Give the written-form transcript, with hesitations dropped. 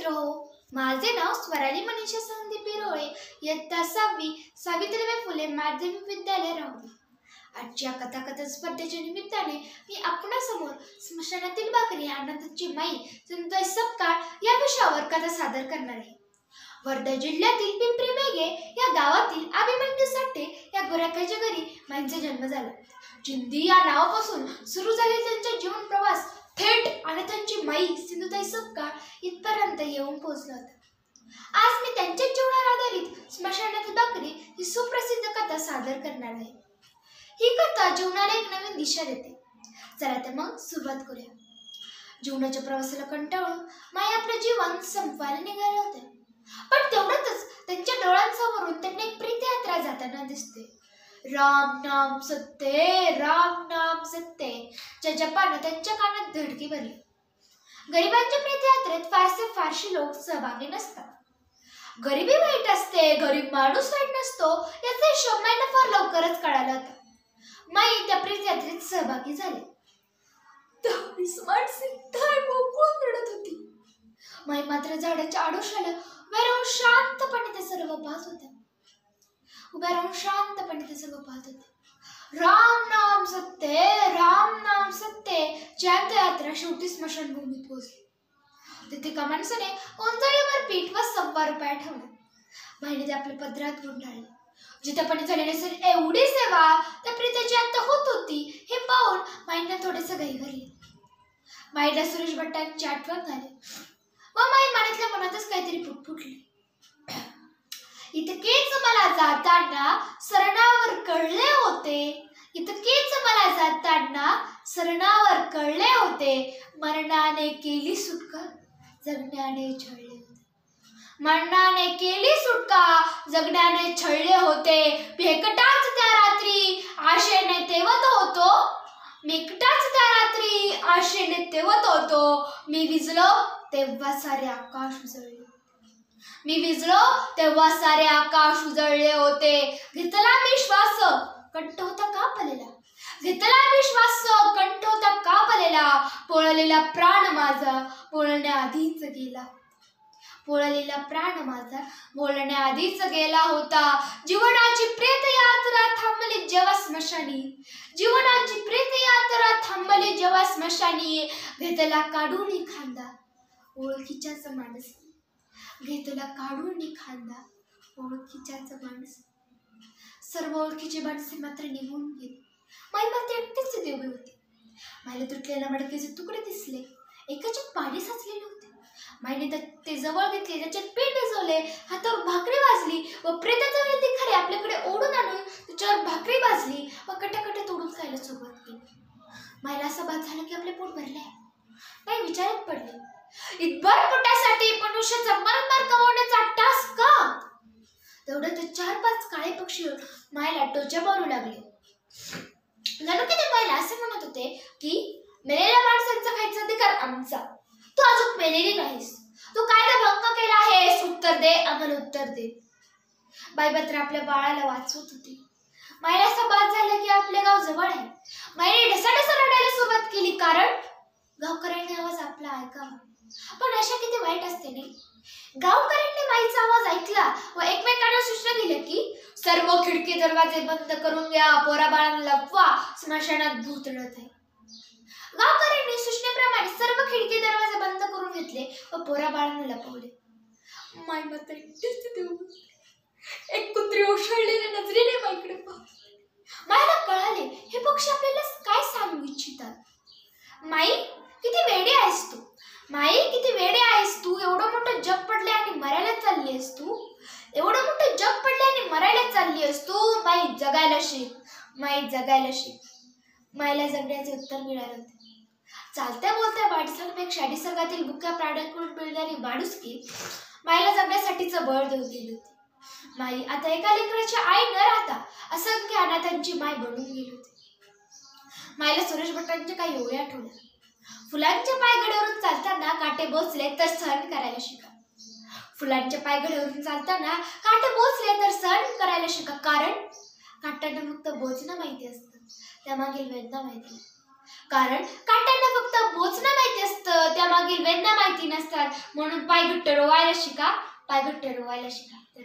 मित्र हो, माझे नाव स्वराली मनीषा संदीप बिरोळे, इयत्ता 6वी, सावित्रीबाई फुले माध्यमिक विद्यालय राहुरी. आजच्या कथाकथन स्पर्धेच्या निमित्ताने मी आपणासमोर स्मशानातील भाकरी आनंदाची माई सिंधुताई सपकाळ या विषयावर कथा सादर करणार आहे. वर्धा जिल्ह्यातील पिंपरी मेघे या गावातील अभिमन्यू साठे या गुराख्याच्या घरी माईंचा जन्म झाला. जिंदी या नावापासून सुरू झालेला त्यांचा जीवन प्रवास थेट आणि त्यांची माई सिंधुताई सपकाळ इथपर्यंत येऊन पोहोचला होता. आज मी त्यांच्या जीवनावर आधारित स्मशानातील भाकरी ही सुप्रसिद्ध कथा सादर करणार आहे. ही कथा जीवनाला एक नवीन दिशा देते. चला तर मग सुरुवात करूया. जीवनाच्या प्रवासाला कंटाळून माई आपलं जीवन संपवायला निघाले होते. पण तेवढ्यातच त्यांच्या डोळ्यांसमोरून त्यांना एक प्रेतयात्रा जाताना दिसते. राम नाम सत्य, राम नाम सत्य च्या जपानं त्यांच्या कानात धडकी भरली. गरिबांच्या प्रेतयात्रेत फारसे लोक सहभागी नसतात. गरिबी वाईट असते, गरीब माणूस वाईट नसतो याचा हिशोब माईंना फार लवकरच कळाला होता. माई त्या प्रेतयात्रेत सहभागी झाले. मोकळून रडत होती. माई मात्र झाडाच्या आडोशाला उभ्या राहून शांतपणे ते सर्व पाहत होत्या. राम नाम सत्य, राम नाम सत्य च्या यात्रा शेवटी स्मशानभूमीत पोहोचली. तिथे एका माणसाने ओंजळीवर पीठ व 1.25 रुपये ठेवला. माईने ते आपल्या पदरात गुंडाळले. जिथेपणे झालेली असेल एवढी सेवा त्या प्रीतीची आता होत होती हे पाहून माईंना थोडेसे घाई भरली. माईला सुरेश भट्टांची आठवण झाली व माई मनातल्या मनातच काहीतरी फुटफुटली. इतकेच मला जाताना सरणावर कळले मरणाने केली सुटका, जगण्याने छळले होते. एकटाच त्या रात्री आशेने तेवत होतो. मी विझलो तेव्हा सारे आकाश उजळले होते. घेतला विश्वास कंठ होता कापलेला. पोळलेला प्राण माझा बोलण्याआधीच गेला होता. जीवनाची प्रेतयात्रा थांबली जेव्हा स्मशानी. घेतला काढून खांदा ओळखीच्याच माणस. सर्व ओळखीची माणसे मात्र निघून गेली. माई मात्र एकटीच उभी होती. माईला तुटलेल्या मडक्याचे तुकडे दिसले. एकाचे पाणी साचलेले होते. माईने ते जवळ घेतले, त्याच्यात पीठ भिजवले, हातावर भाकरी भाजली व प्रेताजवळ ती खरी आपल्याकडे ओढून आणून त्याच्यावर भाकरी भाजली व कटाकटा तोडून खायला सुरुवात केली. माईला असा भात झाला की आपले पोट भरले. माई विचारात पडले, इतभर पोटासाठी मनुष्याचा मरणावर कमवण्याचा टास का? तेवढं ते 4-5 काळे पक्षी माईला टोचा मारू लागले. जणू की ते माईला असे म्हणत होते की मेलेल्या माणसांचा खायचा अधिकार आमचा, तू अजून मेलेली नाहीस, तू कायदा भंग केला आहेस, आम्हाला उत्तर दे. बाई मात्र आपल्या बाळाला वाचवत होती. माईला असं बाद झालं की आपले गाव जवळ आहे. माईने ढसाढसा रडायला सुरुवात केली, कारण गावकऱ्यांनी आवाज आपला ऐकावा. पण अशा किती वाईट असते नाही. गावकऱ्यांनी माईचा आवाज ऐकला व एकमेकांना सूचना दिल्या की सर्व खिडकी दरवाजे बंद करून घ्या, पोराबाळांना लपवा, स्मशानात भूत रडत आहे. गावकऱ्यांनी सूचनेप्रमाणे सर्व खिडकी दरवाजे बंद करून घेतले व पोराबाळांना लपवले. माई मात्र एक कुत्री ओशाळलेल्या नजरेने माईकडे पाहत. माईला कळाले हे पक्षी आपल्याला काय सांगू इच्छितात. माई किती वेडी आहेस तू, एवढं मोठं जग पडले आणि मरायला चालली आहेस तू. माई जगायला शिक. माईला जगण्याचे उत्तर मिळाले होते. चालत्या बोलत्या माणसांपेक्षा निसर्गातील मुक्या प्राण्यांकडून मिळणारी माणुसकी माईला जगण्यासाठीचं बळ देऊन गेली होती. माई आता एका लेकराची आई न राहता असंख्य अनाथांची माय बनून गेली होती. माईला सुरेश भट्टांच्या काही ओळी आठवल्या. फुलांच्या पायघड्यावरून चालताना काटे बोचले तर सहन करायला शिका. कारण काट्यांना फक्त बोचणं माहिती असतं, त्यामागील वेदना माहिती. कारण काट्यांना फक्त बोचणं माहिती असतं, त्यामागील वेदना माहिती नसतात. म्हणून पाय घट्ट रोवायला शिका, पाय घट्ट रोवायला शिका.